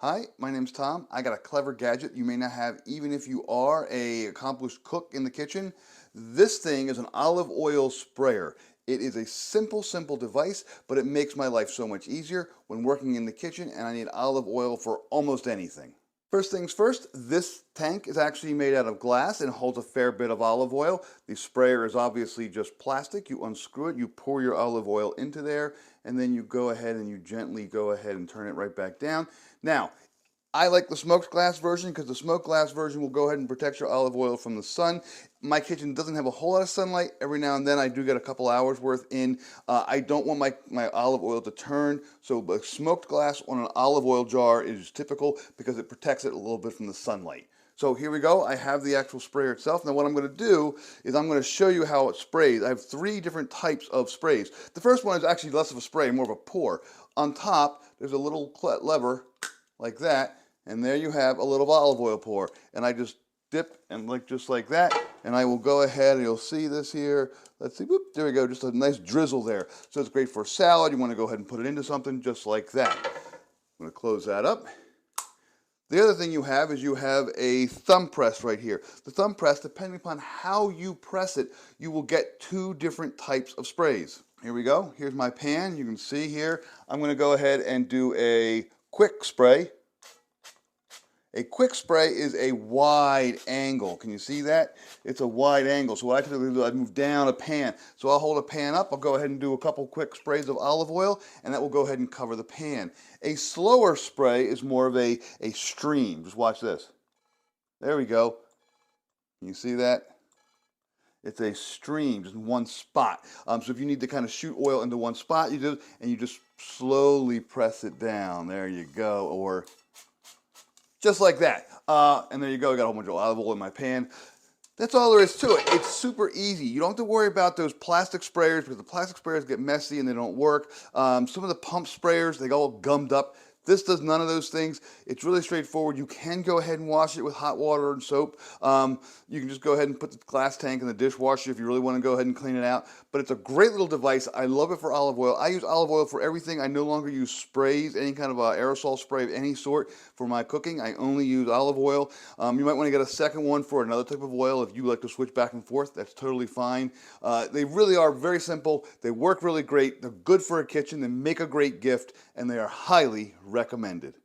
Hi, my name's Tom. I got a clever gadget you may not have even if you are a accomplished cook in the kitchen. This thing is an olive oil sprayer. It is a simple device, but it makes my life so much easier when working in the kitchen and I need olive oil for almost anything. First things first, this tank is actually made out of glass and holds a fair bit of olive oil. The sprayer is obviously just plastic. You unscrew it, you pour your olive oil into there, and then you go ahead and you gently go ahead and turn it right back down. Now, I like the smoked glass version because the smoked glass version will go ahead and protect your olive oil from the sun. My kitchen doesn't have a whole lot of sunlight. Every now and then I do get a couple hours worth in. I don't want my olive oil to turn, so a smoked glass on an olive oil jar is typical because it protects it a little bit from the sunlight. So here we go. I have the actual sprayer itself. Now what I'm going to do is I'm going to show you how it sprays. I have three different types of sprays. The first one is actually less of a spray, more of a pour. On top, there's a little lever like that, and there you have a little olive oil pour, and I just dip and just like that, and I will go ahead and you'll see this here. Let's see, whoop, there we go, just a nice drizzle there. So it's great for a salad. You want to go ahead and put it into something just like that. I'm going to close that up. The other thing you have is you have a thumb press right here. The thumb press, depending upon how you press it, you will get two different types of sprays. Here we go. Here's my pan. You can see here. I'm going to go ahead and do a quick spray. A quick spray is a wide angle. Can you see that? It's a wide angle. So what I typically do, I move down a pan. So I'll hold a pan up. I'll go ahead and do a couple quick sprays of olive oil, and that will go ahead and cover the pan. A slower spray is more of a stream. Just watch this. There we go. Can you see that? It's a stream, just in one spot. So if you need to kind of shoot oil into one spot, you do, and you just slowly press it down. There you go. Or just like that. And there you go. I got a whole bunch of olive oil in my pan. That's all there is to it. It's super easy. You don't have to worry about those plastic sprayers because the plastic sprayers get messy and they don't work. Some of the pump sprayers, they go all gummed up. This does none of those things. It's really straightforward. You can go ahead and wash it with hot water and soap. You can just go ahead and put the glass tank in the dishwasher if you really want to go ahead and clean it out. But it's a great little device. I love it for olive oil. I use olive oil for everything. I no longer use sprays, any kind of aerosol spray of any sort for my cooking. I only use olive oil. You might want to get a second one for another type of oil if you like to switch back and forth. That's totally fine. They really are very simple. They work really great. They're good for a kitchen. They make a great gift, and they are highly recommended.